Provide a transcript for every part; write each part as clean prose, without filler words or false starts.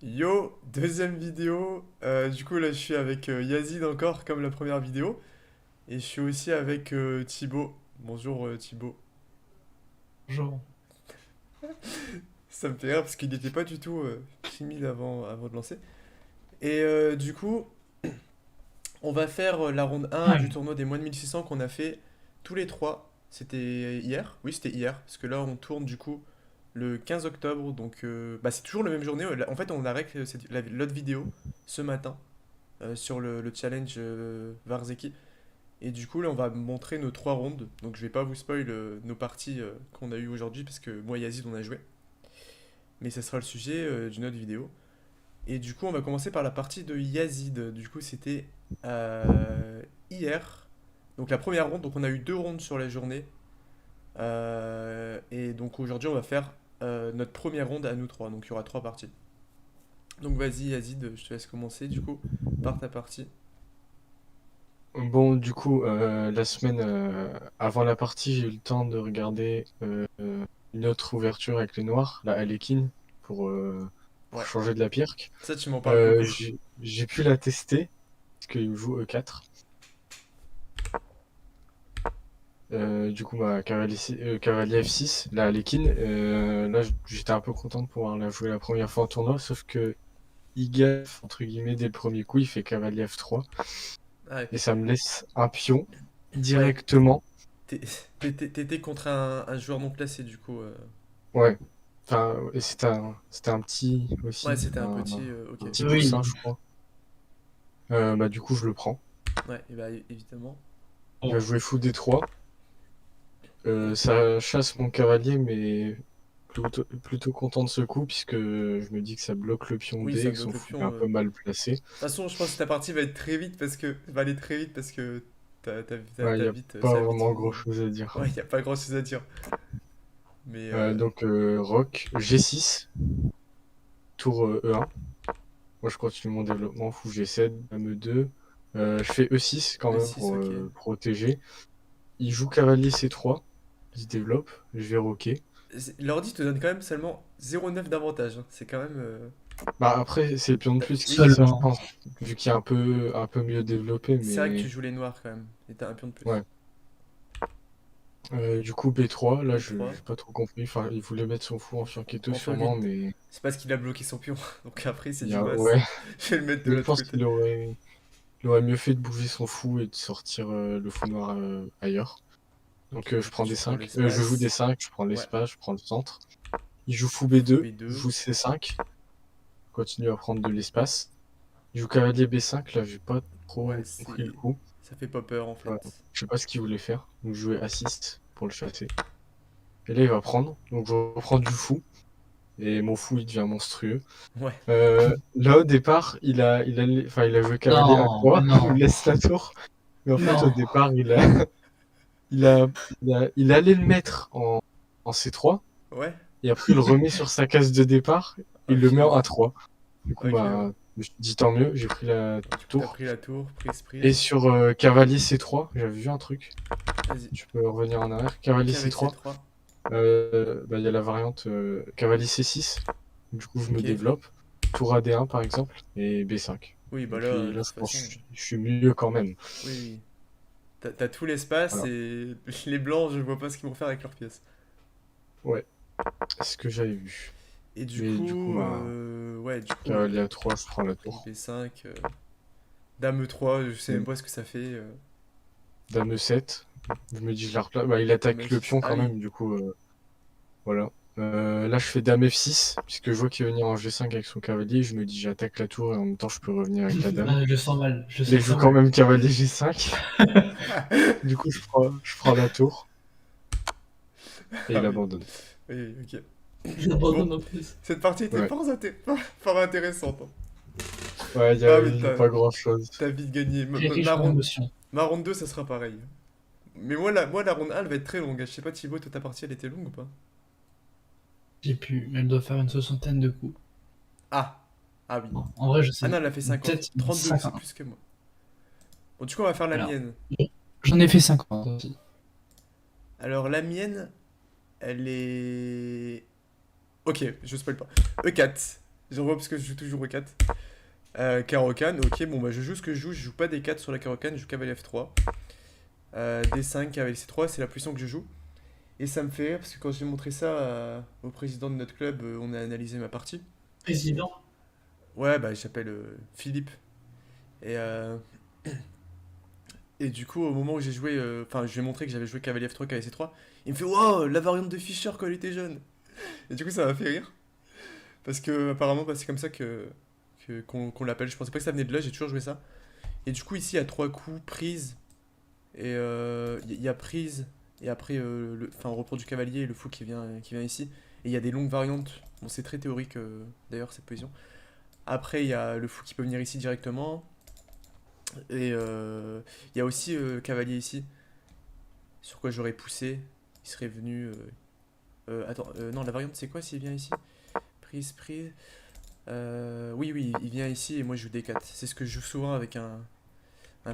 Yo, deuxième vidéo. Du coup, là, je suis avec Yazid encore, comme la première vidéo. Et je suis aussi avec Thibaut. Bonjour Thibaut. Genre, Ça me fait rire parce qu'il n'était pas du tout timide avant de lancer. Et du coup, on va faire la ronde un du ouais, tournoi des moins de 1600 qu'on a fait tous les trois. C'était hier? Oui, c'était hier. Parce que là, on tourne du coup le 15 octobre. Donc, bah, c'est toujours la même journée. En fait, on arrête l'autre vidéo ce matin sur le challenge Varzeki. Et du coup, là, on va montrer nos trois rondes. Donc, je vais pas vous spoil nos parties qu'on a eues aujourd'hui, parce que moi et Yazid, on a joué. Mais ça sera le sujet d'une autre vidéo. Et du coup, on va commencer par la partie de Yazid. Du coup, c'était hier. Donc, la première ronde. Donc, on a eu deux rondes sur la journée. Et donc, aujourd'hui, on va faire notre première ronde à nous trois. Donc, il y aura trois parties. Donc, vas-y, Yazid, je te laisse commencer, du coup, par ta partie. bon, du coup, la semaine avant la partie, j'ai eu le temps de regarder une autre ouverture avec les noirs, la Alekin, pour Ouais. changer de la pirque. Ça, tu m'en parles beaucoup. J'ai pu la tester, parce qu'il joue E4. Du coup, ma cavalier F6, la Alekin, là, j'étais un peu content de pouvoir la jouer la première fois en tournoi, sauf que il gaffe, entre guillemets, dès le premier coup, il fait cavalier F3, Ah, et ça me laisse un pion ouais. directement. T'é- T'étais contre un joueur non classé, du coup. Ouais. Enfin, et c'était un petit Ouais, aussi, c'était un petit. Ok. un petit poussin, Oui. je crois. Bah, du coup, je le prends. Ouais, et bah évidemment. Il va jouer fou D3. Ça chasse mon cavalier, mais plutôt content de ce coup, puisque je me dis que ça bloque le pion Oui, D ça et que son bloque le fou est pion. un De peu mal placé. toute façon, je pense que ta partie va être très vite parce que. Va aller très vite parce que Ouais, il n'y a pas ça a vite vraiment fini. grand-chose à dire. Ouais, y a pas grand chose à dire. Mais. Donc, roc, G6, tour E1. Moi, je continue mon développement, fou G7, dame E2. Je fais E6 quand même E6, pour ok. protéger. Il joue cavalier C3, il se développe, je vais roquer. L'ordi te donne quand même seulement 0,9 d'avantage, hein. C'est quand même. Bah après, c'est le pion de plus qui Oui, fait ça, je Seulement. pense, vu qu'il est un peu mieux développé, c'est vrai que tu mais joues les noirs quand même. Et t'as un pion de plus. ouais. Du coup, B3, là, B3. j'ai pas trop compris. Enfin, il voulait mettre son fou en fianchetto En sûrement, Furgate. mais C'est parce qu'il a bloqué son pion. Donc après, c'est il y du a, mas. ouais. Je vais le mettre de Mais je l'autre pense côté. il aurait mieux fait de bouger son fou et de sortir le fou noir ailleurs. Ok, Donc du je coup, prends tu des prends 5. Je joue des l'espace. 5, je prends Ouais. l'espace, je prends le centre. Il joue fou Fou B2, je B2. joue C5, continue à prendre de l'espace. Il joue cavalier B5, là, j'ai pas Ouais, trop compris le c'est. coup. Ça fait pas peur en Ouais. fait. Je sais pas ce qu'il voulait faire. Donc je jouais A6 pour le chasser. Et là, il va prendre. Donc je reprends du fou. Et mon fou, il devient monstrueux. Ouais. Là, au départ, enfin, il a joué cavalier Non, mais A3. Il me non. laisse la tour. Mais en fait, au Non. départ, il allait le mettre en C3. Ouais. Et après, il le remet sur sa case de départ. Il Oh le met en punaise. A3. Du coup, Ok, ouais. bah, je me suis dit tant mieux. J'ai pris la Du coup, t'as tour. pris la tour, prise, Et prise. sur cavalier C3, j'avais vu un truc. Vas-y. Tu peux revenir en arrière. Cavalier Cavalier C3. C3. Bah, il y a la variante cavalier C6. Du coup, je me Ok. développe. Tour AD1 par exemple. Et B5. Oui, bah Et là, puis de là, toute je pense façon. que je suis mieux quand même. Oui, oui. T'as tout l'espace Voilà. et les blancs, je vois pas ce qu'ils vont faire avec leurs pièces. Ouais, c'est ce que j'avais vu. Et du Mais du coup, coup, bah, ouais, du coup, cavalier A3, je prends la prise tour. B5, Dame E3, je sais même Dame pas ce que ça fait. Dame E7. Je me dis, je la replace. Bah, il Dame attaque le F6. pion Ah quand oui, même, du coup, voilà. Là, je fais Dame F6, puisque je vois qu'il va venir en G5 avec son cavalier. Je me dis, j'attaque la tour et en même temps, je peux revenir avec la dame. Ah, je le sens mal. Je Mais il sens joue ça quand mal. même cavalier G5. Du coup, je prends la tour et ah il oui, abandonne. oui, ok. Bon, J'abandonne en plus. cette partie était Ouais, fort intéressante, hein. ouais, Ah mais il y a pas grand-chose. t'as vite gagné. Très riche en émotions. Ma ronde 2, ça sera pareil. Mais moi, la ronde 1, elle va être très longue. Je sais pas, Thibaut, toi, ta partie, elle était longue ou pas? J'ai pu. Elle doit faire une soixantaine de coups. Ah, ah oui. En vrai, je Ah non, sais. elle a fait 50. Peut-être 32, c'est 50. plus que moi. Bon, du coup, on va faire la Alors, mienne. j'en ai fait 50 aussi. Alors, la mienne, elle est. Ok, je spoil pas. E4. J'envoie parce que je joue toujours au 4. Caro-Can, ok, bon bah je joue ce que je joue pas D4 sur la Caro-Can, je joue cavalier F3. D5, cavalier C3, c'est la position que je joue. Et ça me fait rire parce que quand j'ai montré ça au président de notre club, on a analysé ma partie. Président. Ouais, bah il s'appelle Philippe. Et, et du coup, au moment où j'ai joué, enfin, je lui ai montré que j'avais joué cavalier F3, cavalier C3, il me fait wow, la variante de Fischer quand il était jeune. Et du coup, ça m'a fait rire. Parce que, apparemment, bah, c'est comme ça qu'on l'appelle. Je pensais pas que ça venait de là, j'ai toujours joué ça. Et du coup, ici, il y a trois coups, prise, et il y a prise, et après, enfin, on reprend du cavalier et le fou qui vient ici. Et il y a des longues variantes. Bon, c'est très théorique d'ailleurs, cette position. Après, il y a le fou qui peut venir ici directement. Et il y a aussi cavalier ici, sur quoi j'aurais poussé. Il serait venu. Attends, non, la variante c'est quoi s'il vient ici? Prise, prise. Oui, oui, il vient ici et moi je joue D4. C'est ce que je joue souvent avec un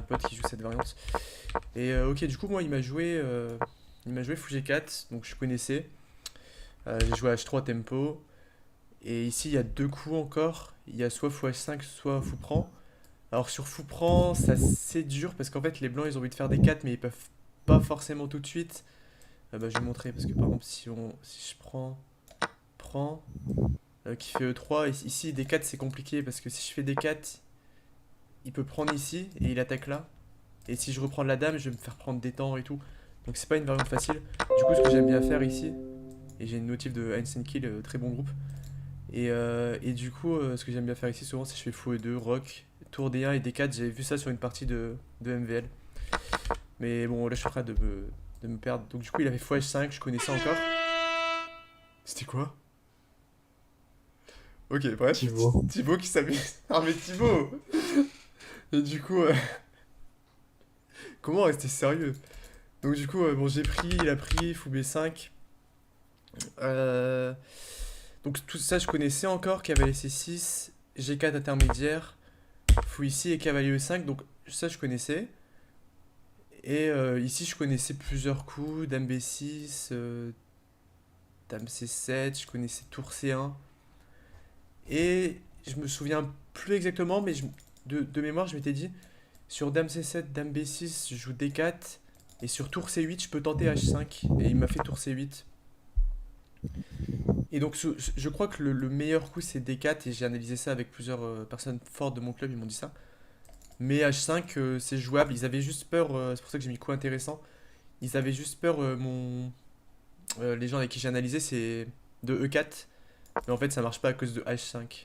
pote qui joue cette variante. Et ok, du coup, moi il m'a joué fou G4, donc je connaissais. J'ai joué H3 tempo. Et ici, il y a deux coups encore. Il y a soit fou H5, soit fou prend. Alors sur fou prend, ça c'est dur parce qu'en fait les blancs ils ont envie de faire des 4 mais ils peuvent pas forcément tout de suite. Bah, je vais vous montrer parce que par exemple si je prends, qui fait E3, ici des 4 c'est compliqué parce que si je fais des 4, il peut prendre ici et il attaque là. Et si je reprends la dame, je vais me faire prendre des temps et tout. Donc c'est pas une variante facile. Du coup ce que j'aime bien faire ici, et j'ai une notif de Einstein Kill, très bon groupe. Et du coup, ce que j'aime bien faire ici souvent, c'est que je fais fou E2, rock, tour D1 et D4. J'avais vu ça sur une partie de MVL. Mais bon, là je suis en train de me perdre. Donc du coup, il avait fou H5, je connaissais encore. C'était quoi? Ok, bref, Thibaut. Thibaut qui s'amuse. Ah mais Thibaut! Et du coup, comment rester sérieux? Donc du coup, bon, j'ai pris, il a pris, fou B5. Euh, donc tout ça, je connaissais encore, cavalier C6, G4 intermédiaire, fou ici et cavalier E5. Donc ça, je connaissais. Et ici, je connaissais plusieurs coups, dame B6, dame C7, je connaissais tour C1. Et je me souviens plus exactement, mais de mémoire, je m'étais dit, sur dame C7, dame B6, je joue D4, et sur tour C8, je peux tenter H5. Et il m'a fait tour C8. Et donc, je crois que le meilleur coup, c'est D4, et j'ai analysé ça avec plusieurs personnes fortes de mon club, ils m'ont dit ça. Mais H5, c'est jouable. Ils avaient juste peur, c'est pour ça que j'ai mis coup intéressant. Ils avaient juste peur, les gens avec qui j'ai analysé, c'est de E4. Mais en fait, ça marche pas à cause de H5.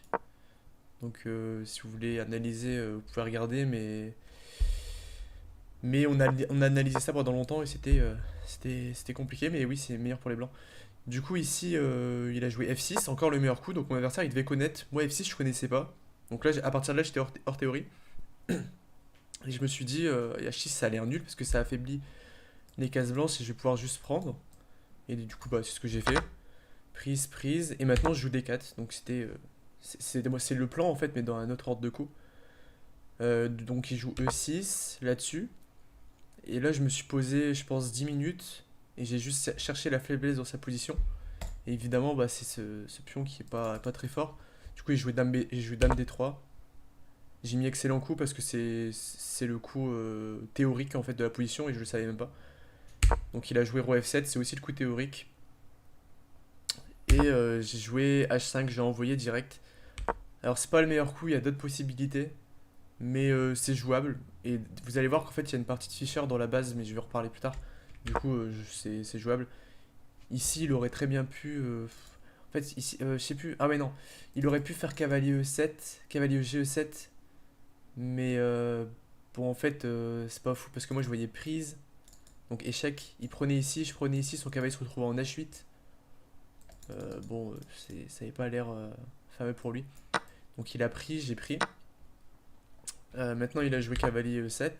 Donc, si vous voulez analyser, vous pouvez regarder. Mais on a analysé ça pendant longtemps et c'était compliqué. Mais oui, c'est meilleur pour les blancs. Du coup, ici, il a joué F6, encore le meilleur coup. Donc, mon adversaire, il devait connaître. Moi, F6, je connaissais pas. Donc là, à partir de là, j'étais hors théorie. Et je me suis dit, H6 ça a l'air nul parce que ça affaiblit les cases blanches et je vais pouvoir juste prendre. Et du coup, bah, c'est ce que j'ai fait. Prise, prise. Et maintenant, je joue D4. Donc c'était. C'est le plan en fait, mais dans un autre ordre de coup. Donc il joue E6 là-dessus. Et là, je me suis posé, je pense, 10 minutes. Et j'ai juste cherché la faiblesse dans sa position. Et évidemment, bah, c'est ce pion qui est pas très fort. Du coup, j'ai joué dame D3. J'ai mis excellent coup parce que c'est le coup théorique en fait de la position et je le savais même pas. Donc il a joué roi F7, c'est aussi le coup théorique. Et j'ai joué H5, j'ai envoyé direct. Alors c'est pas le meilleur coup, il y a d'autres possibilités, mais c'est jouable. Et vous allez voir qu'en fait il y a une partie de Fischer dans la base, mais je vais en reparler plus tard. Du coup c'est jouable. Ici il aurait très bien pu... en fait ici, je sais plus... Ah ouais non, il aurait pu faire cavalier E7, cavalier GE7. Mais bon, en fait, c'est pas fou parce que moi je voyais prise. Donc échec, il prenait ici, je prenais ici, son cavalier se retrouvait en H8. Bon, ça n'avait pas l'air fameux pour lui. Donc il a pris, j'ai pris. Maintenant il a joué cavalier E7.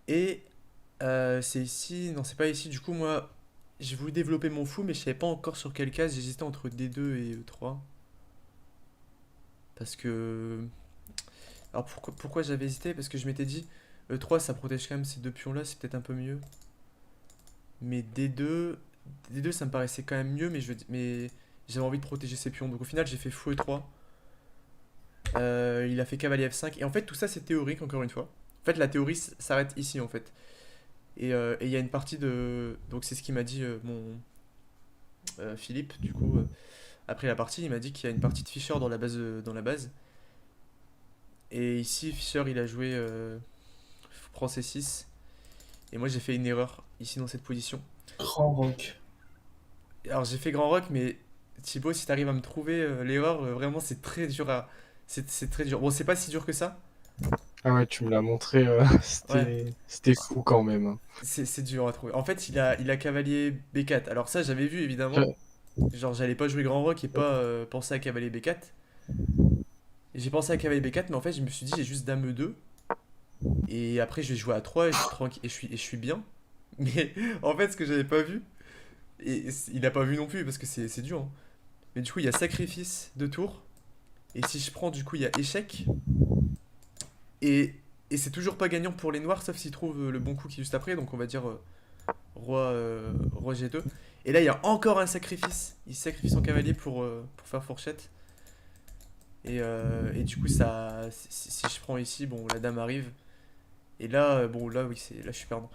Et c'est ici, non c'est pas ici. Du coup moi, j'ai voulu développer mon fou, mais je savais pas encore sur quelle case. J'hésitais entre D2 et E3. Parce que alors pourquoi j'avais hésité? Parce que je m'étais dit, E3 ça protège quand même ces deux pions là, c'est peut-être un peu mieux. Mais D2 ça me paraissait quand même mieux, mais j'avais envie de protéger ses pions. Donc au final, j'ai fait fou E3. Il a fait cavalier F5. Et en fait, tout ça, c'est théorique, encore une fois. En fait, la théorie s'arrête ici, en fait. Et il y a une partie de... Donc c'est ce qu'il m'a dit mon Philippe, du coup. Après la partie, il m'a dit qu'il y a une partie de Fischer dans la base. Dans la base. Et ici, Fischer, il a joué prend C6. Et moi, j'ai fait une erreur ici dans cette position. Grand rock. Alors, j'ai fait grand rock, mais Thibaut, si t'arrives à me trouver l'erreur, vraiment, c'est très dur à... C'est très dur. Bon, c'est pas si dur que ça. Ah ouais, tu me l'as montré, Ouais, c'était fou quand même, hein. c'est dur à trouver. En fait, il a cavalier B4. Alors ça, j'avais vu, évidemment. Ouais, Genre, j'allais pas jouer grand rock et pas penser à cavalier B4. Et j'ai pensé à cavalier B4, mais en fait, je me suis dit, j'ai juste dame E2. Et après, je vais jouer à 3 et je suis tranquille, et je suis bien. Mais en fait, ce que j'avais pas vu, et il a pas vu non plus, parce que c'est dur, hein. Mais du coup, il y a sacrifice de tour. Et si je prends, du coup, il y a échec. Et, et c'est toujours pas gagnant pour les noirs, sauf s'ils trouvent le bon coup qui est juste après. Donc on va dire roi G2. Et là, il y a encore un sacrifice. Il sacrifie son cavalier pour faire fourchette. Et du coup, ça, si je prends ici, bon, la dame arrive. Et là, bon, là, oui, là, je suis perdant.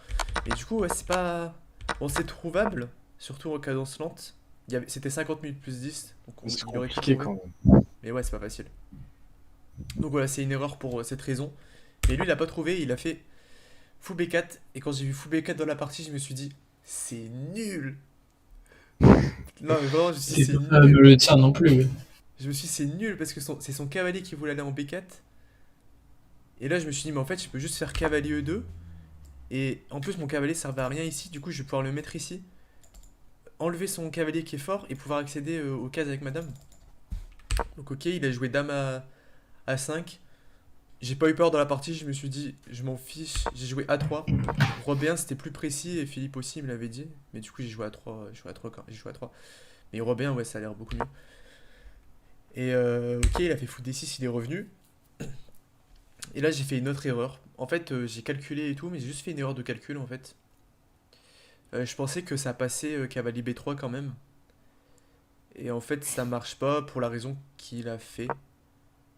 Et du coup, ouais, c'est pas... Bon, c'est trouvable, surtout en cadence lente. C'était 50 minutes plus 10, donc c'est il aurait pu compliqué trouver. quand même. Mais ouais, c'est pas facile. Donc voilà, c'est une erreur pour cette raison. Mais lui, il a pas trouvé, il a fait fou B4. Et quand j'ai vu fou B4 dans la partie, je me suis dit, c'est nul. Non, mais vraiment, je me suis dit, C'est c'est pas nul. le tien non plus. Je me suis dit, c'est nul parce que c'est son cavalier qui voulait aller en B4. Et là, je me suis dit, mais en fait, je peux juste faire cavalier E2. Et en plus, mon cavalier servait à rien ici. Du coup, je vais pouvoir le mettre ici. Enlever son cavalier qui est fort et pouvoir accéder aux cases avec madame. Donc, ok, il a joué dame à 5. J'ai pas eu peur dans la partie, je me suis dit, je m'en fiche. J'ai joué A3. Roi B1, c'était plus précis et Philippe aussi il me l'avait dit. Mais du coup, j'ai joué à 3. J'ai joué à 3 quand j'ai joué à 3. Mais Roi B1, ouais, ça a l'air beaucoup mieux. Et ok, il a fait fou D6, il est revenu. Et là, j'ai fait une autre erreur. En fait, j'ai calculé et tout, mais j'ai juste fait une erreur de calcul en fait. Je pensais que ça passait cavalier B3 quand même. Et en fait, ça marche pas pour la raison qu'il a fait.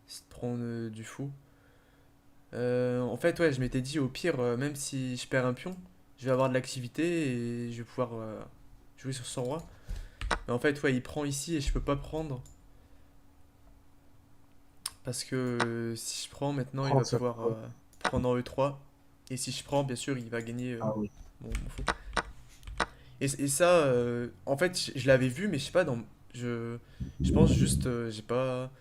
C'est de prendre du fou. En fait, ouais, je m'étais dit au pire, même si je perds un pion, je vais avoir de l'activité et je vais pouvoir jouer sur son roi. Mais en fait, ouais, il prend ici et je peux pas prendre. Parce que si je prends maintenant, il va Prendre ça. pouvoir prendre en E3. Et si je prends, bien sûr, il va gagner. Ah oui. Bon, m'en fout. Et ça, en fait, je l'avais vu, mais je sais pas, je pense juste, j'ai pas.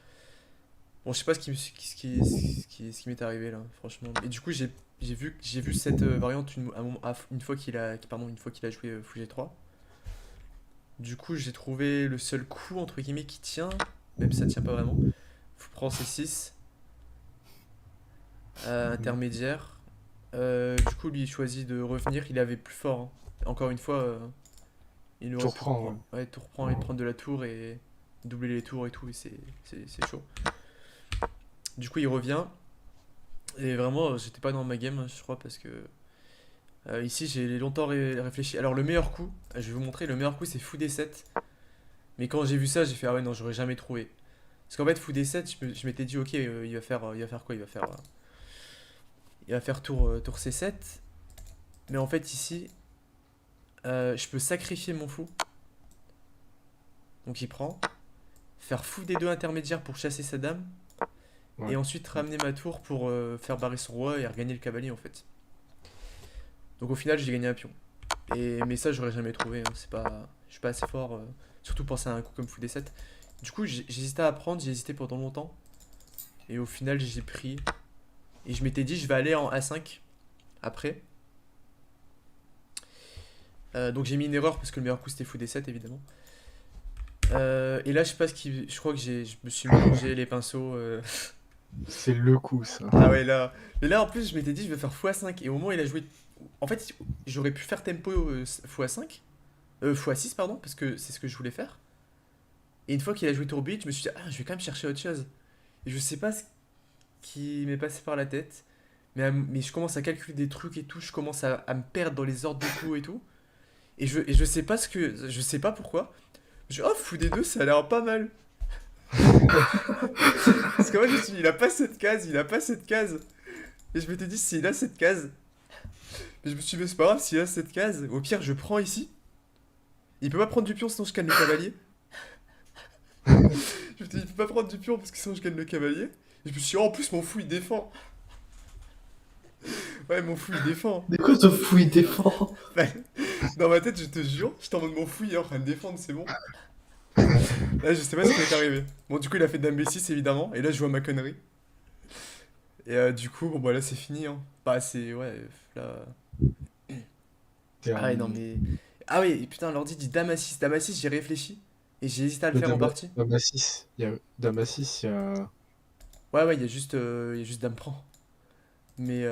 Bon, je sais pas ce qui m'est arrivé là, franchement. Et du coup, j'ai vu cette variante une fois pardon, une fois qu'il a joué Fou G3. Du coup, j'ai trouvé le seul coup entre guillemets qui tient, même si ça tient pas vraiment. Faut prendre C6, intermédiaire. Du coup, lui, il choisit de revenir. Il avait plus fort, hein. Encore une fois, il Tout aurait pu reprend, ouais. reprendre. Ouais, tout reprendre et prendre de la tour et doubler les tours et tout. Et c'est chaud. Du coup, il revient. Et vraiment, j'étais pas dans ma game, je crois, parce que ici, j'ai longtemps réfléchi. Alors, le meilleur coup, je vais vous montrer, le meilleur coup, c'est fou D7. Mais quand j'ai vu ça, j'ai fait, ah ouais, non, j'aurais jamais trouvé. Parce qu'en fait, fou D7, je m'étais dit, ok, il va faire quoi? Il va faire tour C7. Mais en fait, ici, je peux sacrifier mon fou. Donc, il prend. Faire fou D2 intermédiaire pour chasser sa dame. Et Ouais. ensuite, ramener ma tour pour faire barrer son roi et regagner le cavalier, en fait. Donc, au final, j'ai gagné un pion. Mais ça, j'aurais jamais trouvé, hein. Je suis pas assez fort. Surtout penser à un coup comme fou D7. Du coup, j'hésitais à prendre, j'ai hésité pendant longtemps. Et au final, j'ai pris. Et je m'étais dit, je vais aller en A5 après. Donc j'ai mis une erreur parce que le meilleur coup c'était fou D7 évidemment. Et là, je sais pas je crois que je me suis mélangé les pinceaux. C'est le coup, ça. Ah ouais, là. Mais là, en plus, je m'étais dit, je vais faire fou A5. Et au moment où il a joué. En fait, j'aurais pu faire tempo fou A5. Fou A6, pardon, parce que c'est ce que je voulais faire. Et une fois qu'il a joué tour 8, je me suis dit, ah, je vais quand même chercher autre chose. Et je sais pas ce qui m'est passé par la tête. Mais je commence à calculer des trucs et tout. Je commence à me perdre dans les ordres de coups et tout. Et je sais pas pourquoi. Je dis, oh, fou des deux, ça a l'air pas mal. Parce que moi, je me suis dit, il a pas cette case, il a pas cette case. Et je m'étais dit, s'il a cette case. Mais je me suis dit, mais c'est pas grave, s'il a cette case, au pire, je prends ici. Il peut pas prendre du pion, sinon je gagne le cavalier. Je me suis dit, il peut pas prendre du pion, parce que sinon je gagne le cavalier. Et je me suis dit, oh, en plus, mon fou, il défend. Ouais, mon fou, il défend. De quoi ton fou il défend? Dans ma tête, je te jure, j'étais en mode mon fou, il est en train de défendre, c'est bon. Là, je sais pas ce qui est arrivé. Bon, du coup, il a fait dame B6, évidemment. Et là, je vois ma connerie. Et du coup, bon, bah là, c'est fini, hein. Bah, c'est. Ouais, là. Ah ouais, non, mais. Ah oui, putain, l'ordi dit dame A6. Dame A6, j'ai réfléchi. Et j'ai hésité à le faire en partie. Dame A6, Dame A6, il y a... Ouais, il y a juste dame prend. Mais Il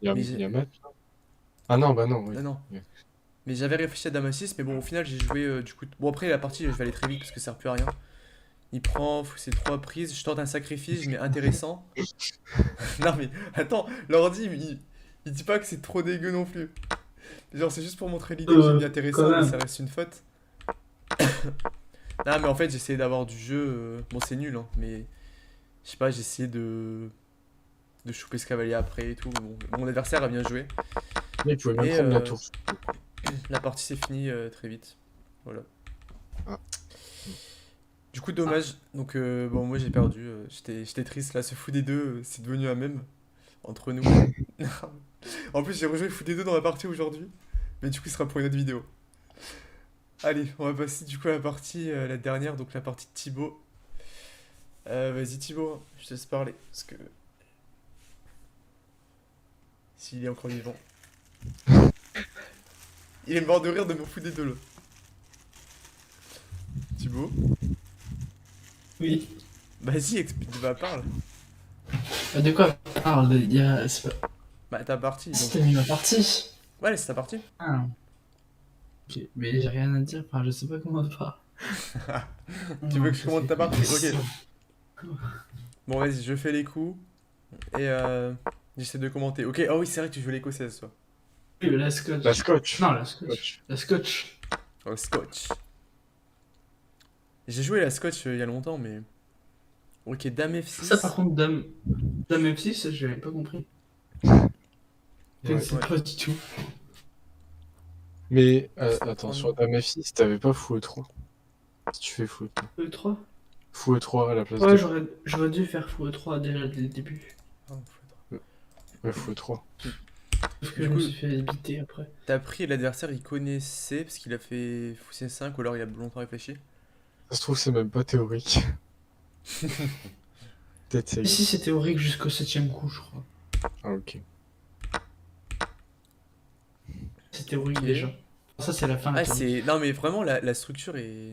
y a, mais il y a mat. Ah non, bah non, oui. non, non. Ouais. Mais j'avais réfléchi à dame A6, mais bon, au final, j'ai joué du coup. Bon, après, la partie, je vais aller très vite parce que ça sert plus à rien. Il prend ses 3 prises, je tente un sacrifice, mais intéressant. Non, mais attends, l'ordi, il dit pas que c'est trop dégueu non plus. Genre, c'est juste pour montrer l'idée que j'ai mis intéressant, quand mais même. ça reste une faute. Non, mais en fait, j'essayais d'avoir du jeu. Bon, c'est nul, hein, mais je sais pas, j'essayais de choper ce cavalier après et tout. Bon, mon adversaire a bien joué. Là, il pouvait même Et prendre la tour. la partie s'est finie très vite. Voilà. Ah. Du coup, dommage. Donc, bon, moi j'ai perdu. J'étais triste là. Ce fou des deux, c'est devenu un mème entre nous. En plus, j'ai rejoué le fou des deux dans la partie aujourd'hui. Mais du coup, ce sera pour une autre vidéo. Allez, on va passer du coup à la partie, la dernière, donc la partie de Thibaut. Vas-y, Thibaut, hein, je te laisse parler. Parce que. S'il est encore vivant. Il est mort de rire de mon fou des deux là. Thibaut, Oui. vas-y, explique, bah, parle. De quoi on parle? C'est pas... Bah, ta partie. Donc... C'était mis ma partie. Ouais, c'est ta partie. Ah. Ok, mais j'ai rien à dire, enfin, je sais pas comment on parle. Tu veux que je commande ta partie? Ok. Bon, vas-y, je fais les coups. Et j'essaie de commenter. Ok, oh oui, c'est vrai que tu joues l'écossaise, toi. Oui, mais la scotch. La scotch. Non, la scotch. La scotch. Oh, scotch. J'ai joué la scotch il y a longtemps, mais. Ok, dame F6. Ça, par contre, dame F6, j'avais pas compris. Je ne sais ouais. pas du tout. Mais attends, sur Dame F6, t'avais pas fou E3. Si tu fais fou E3. E3? Fou E3 à la place Ouais, de... j'aurais dû faire fou E3 déjà dès le début. Ah, faut être- Ouais, fou E3. Parce que Du je coup- me suis fait éviter après. T'as pris l'adversaire, il connaissait parce qu'il a fait fou C5 ou alors il a longtemps réfléchi. Ça se trouve, c'est même pas théorique. Peut-être c'est... Ici, c'est théorique jusqu'au 7ème coup, je crois. Ah, ok. C'est théorique Ok. déjà. Ça, c'est la fin. Ah, théorique. c'est. Non, mais vraiment, la structure est.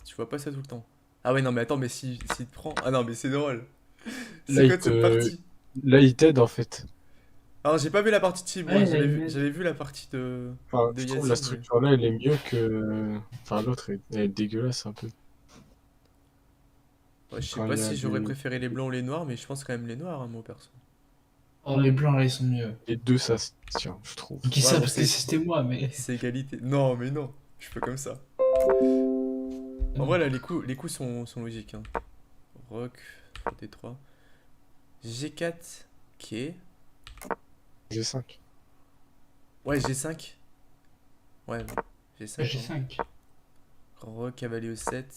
Tu vois pas ça tout le temps. Ah, ouais, non, mais attends, mais s'il te prend. Ah, non, mais c'est drôle. Là, C'est il quoi de cette te- partie? Là, il t'aide en fait. Alors, j'ai pas vu la partie de Thibaut, Ouais, hein, il a une aide. j'avais vu la partie de. Enfin, De je trouve Yacine, la mais- structure là, elle est mieux que... Enfin, l'autre, elle est dégueulasse un peu. Ouais, je sais Quand pas il y a si j'aurais des- préféré les blancs ou les noirs, mais je pense quand même les noirs, hein, moi perso. Oh, les blancs, là, ils sont mieux. Les deux, ça se tient, je trouve. Je dis Ouais, ça bon, parce que c'est- c'était moi, mais. C'est égalité. Non, mais non, je suis pas comme ça. En vrai, là, les coups sont logiques. Hein. Rock, D3. G4, ok. G5. Ouais, G5. Ouais, G5. J'ai hein. 5. Rock, cavalier E7. De toute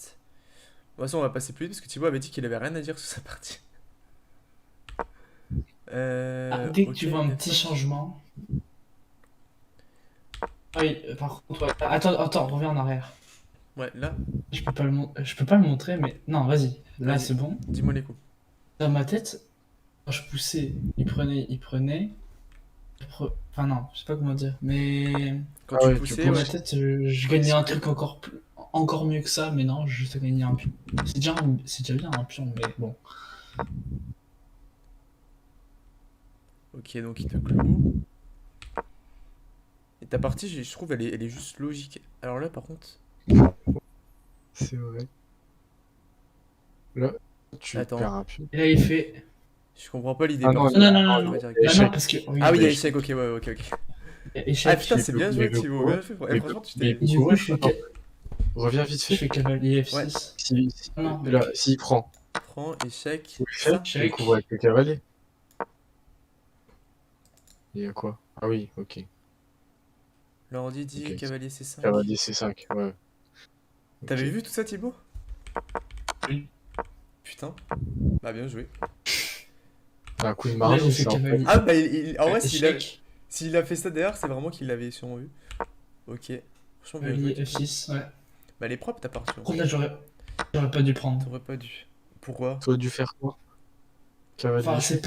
façon, on va passer plus vite parce que Thibaut avait dit qu'il avait rien à dire sur sa partie. Dès que ok, tu vois un petit F5. changement. Ah oui, par contre, ouais. Attends, reviens en arrière. Ouais, là, Je peux pas le montrer, mais. Non, vas-y. Là, Vas-y. c'est bon. dis-moi les coups. Dans ma tête, quand je poussais, il prenait. Enfin, non, je sais pas comment dire. Mais. Quand Ah tu ouais, tu poussais, Dans ouais, ma tête, je gagnais un truc encore mieux que ça, mais non, je sais gagner un pion. C'est déjà bien un pion, mais bon. ok, donc il te cloue. Et ta partie, je trouve, elle est juste logique. Alors là, par contre, C'est vrai. Là, tu Attends. perds un pion. Et là, il fait. je comprends pas l'idée. Ah non, perso. Non, non, non, On non. va dire- Bah non, Échec. parce que. Oui, Ah oui, il y a mais- échec, ok, ouais, ok, ok. échec. Ah putain, c'est bien joué, mais le Thibaut. coup- Bien fait. Eh, mais- franchement, tu mais- t'es. Et du coup, je suis. Attends. Reviens vite Je fait. fais cavalier Ouais. F6. Si, Non, mais- là, s'il prend, Prends, échec, ou ça. échec, Check. du coup, avec le cavalier. Il y a quoi? Ah oui, ok. L'ordi dit Ok. cavalier C5. Cavalier C5, ouais. T'avais Ok. vu tout ça, Thibaut? Oui. Putain. Bah, bien joué. C'est un coup de Là, marteau, j'ai fait ça, en fait. Ah, cavalier. bah, en vrai, Échec. s'il a fait ça derrière, c'est vraiment qu'il l'avait sûrement vu. Ok. Franchement, bien joué. Cavalier F6, ouais. Bah, elle est propre ta partie. Par contre, là, j'aurais pas dû prendre. T'aurais pas dû. Pourquoi? Toi, dû faire quoi? Cavalier Enfin, échec.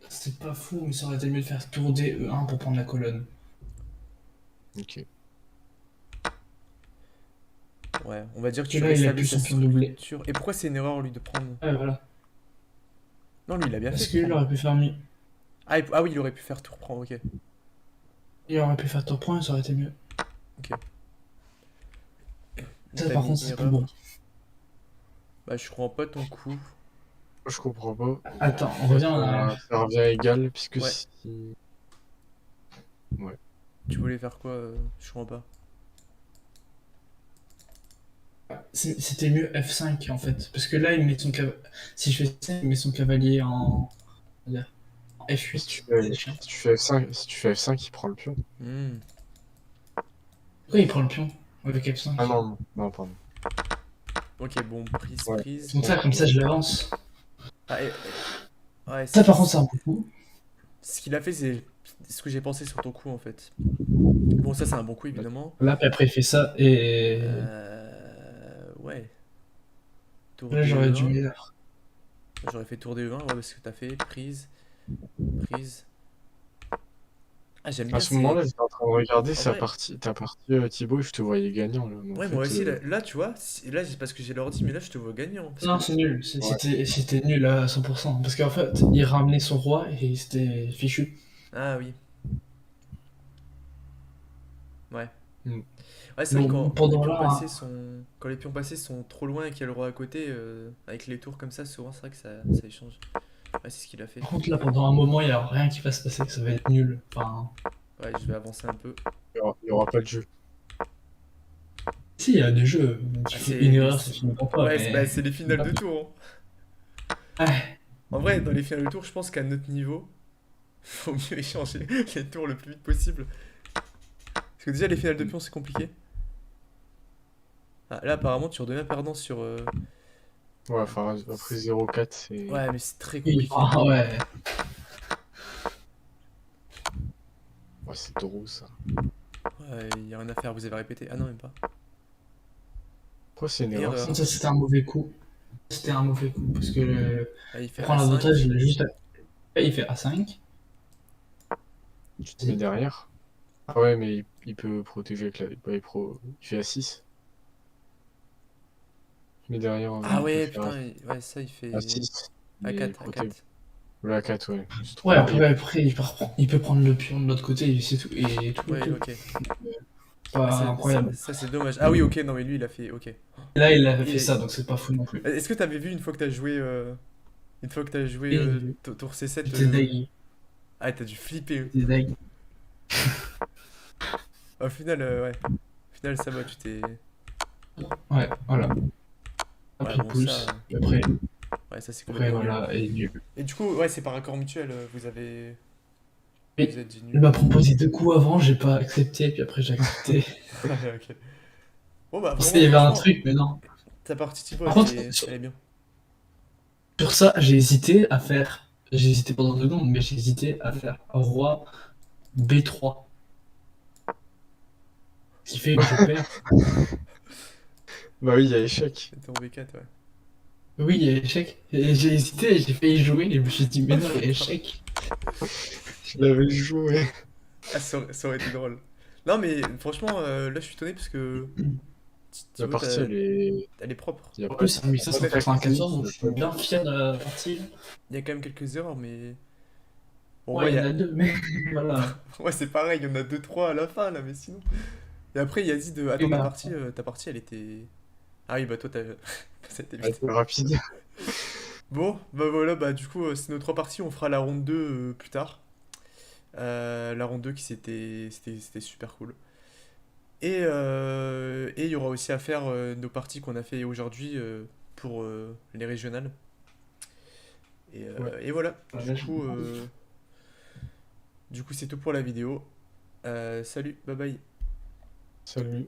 c'est pas fou, mais ça aurait été mieux de faire tour D1 pour prendre la colonne. Ok. Ouais, on va dire que Et tu là, il a réestablis plus sa son pion doublé. structure. Et pourquoi c'est une erreur, lui, de prendre? Ouais, voilà. Non, lui, il a bien Parce fait de qu'il prendre. aurait pu faire mieux. Ah oui, il aurait pu faire tout reprendre, ok. Il aurait pu faire tour point, ça aurait été mieux. Ça, T'as par mis contre, c'est plus erreur. bon. Bah, je comprends pas ton coup. Je comprends pas. Attends, on revient en arrière. Ça revient égal, puisque Ouais. si... Tu voulais faire quoi? Je comprends pas. C'était mieux F5 en fait. Parce que là, il met son si je fais ça, il met son cavalier en. On va dire, en F8. Si tu fais, C'est chiant. si tu fais F5, si tu fais F5, il prend le pion. Hmm. Pourquoi il prend le pion avec F5? Ah non, non, pardon. Ok, bon, prise, Ouais. prise. Donc ça, comme ça, je l'avance. Ah, ouais, Ça, par contre, c'est un bon coup. ce qu'il a fait, c'est ce que j'ai pensé sur ton coup, en fait. Bon, ça, c'est un bon coup, évidemment. Là, puis après, il fait ça et. Ouais. Tour Là, j'aurais dû DE1. mettre. J'aurais fait tour DE1, ouais, parce que t'as fait prise, prise. Ah, j'aime bien À ce moment-là, j'étais en train de regarder En vrai- ta partie Thibaut, et je te voyais gagnant. Là. Mais en Ouais, fait, moi aussi, là, tu vois, là, c'est parce que j'ai l'ordi, mais là, je te vois gagnant. Parce Non, que- c'est nul. Ouais. C'était nul à 100%. Parce qu'en fait, il ramenait son roi et c'était fichu. Ah oui. Ouais. Mm. Ouais, c'est vrai que Donc, quand les pendant pions là, passés sont... quand les pions passés sont trop loin et qu'il y a le roi à côté, avec les tours comme ça, souvent, c'est vrai que ça échange. Ouais, c'est ce qu'il a fait. par contre, là, pendant un moment, il n'y a rien qui va se passer. Ça va être nul. Enfin, Ouais, je vais avancer un peu. Il y aura pas de jeu. si, il y a des jeux. Tu Ah, fais c'est- une erreur, c'est fini pour toi. Ouais, mais- bah, c'est les finales de tour. Hein. Ouais. En vrai, dans les finales de tour, je pense qu'à notre niveau, faut mieux échanger les tours le plus vite possible. Parce que déjà, les finales de pions, c'est compliqué. Ah, là, apparemment, tu redeviens perdant sur... Ouais, enfin, après 0,4, c'est... Ouais, mais c'est très Oui, compliqué. ah ouais. Ouais, c'est drôle, ça. Ouais, y a rien à faire, vous avez répété. Ah non, même pas. Pourquoi c'est une erreur, Erreur. ça? Ça, c'était un mauvais coup. C'était un mauvais coup. Parce que Ah, il fait pour prendre A5. l'avantage, il a juste. Il fait A5. Tu te mets derrière? Ah ouais, mais il peut protéger avec la... il fait A6. Il met derrière... Ah il ouais, peut faire putain, ouais, ça, il fait A6. mais il A4, protège. A4. Le A4, ouais. C'est trop Ouais, bien. après, il peut prendre le pion de l'autre côté et c'est tout. Et tout. Ouais, tout. ok. Pas Ah, incroyable. ça, c'est dommage. Ah oui, ok, non, mais lui, il a fait... Ok. Là, il avait Et- fait ça, donc c'est pas fou non plus. Est-ce que t'avais vu une fois que t'as joué... Une fois que t'as joué Et- tour C7... J'étais deg. Ah, t'as dû flipper. J'étais deg. Au final, ouais. Au final, ça va, tu t'es... Ouais, voilà. Ouais, Après, bon, il pousse. ça... Et après, Ouais, ça, c'est après complètement nul. voilà. Et nul. Et du coup, ouais, c'est par accord mutuel, vous avez... Et- Vous êtes dit Il nul. m'a proposé 2 coups avant, j'ai pas accepté, puis après j'ai accepté. Ok. Bon, bah, Je pensais qu'il y avait un franchement, truc, mais non. ta partie Thibaut, Par contre, elle est bien. sur ça, j'ai hésité à faire. J'ai hésité pendant 2 secondes, mais j'ai hésité à faire roi B3. Ce qui fait que je perds. Bah oui, il y a échec. C'était en B4, ouais. Oui, il y a échec. Et j'ai hésité, j'ai failli jouer, et je me suis dit, mais non, il y a échec. Je l'avais joué. Ah, ça aurait été drôle. Non, mais franchement, là, je suis étonné parce que... La Thibaut, partie, elle est... propre. Il y a En pas plus, c'est un 1595, donc je suis Ouais. bien fier de la partie. Il y a quand même quelques erreurs, mais... Bon, Ouais, ouais, il y en a 2, mais voilà. ouais, c'est pareil, il y en a 2-3 à la fin, là, mais sinon... Et après, il a dit de... Attends, Et bah. ta partie, elle était... Ah oui, bah toi, t'as... C'était Elle vite. était rapide. Bon, bah voilà, bah du coup, c'est nos 3 parties, on fera la ronde 2 plus tard. La ronde 2 qui c'était super cool. Et il y aura aussi à faire nos parties qu'on a fait aujourd'hui pour les régionales. Ouais. Et voilà, Ah, là, je- du coup c'est tout pour la vidéo. Salut, bye bye. Salut.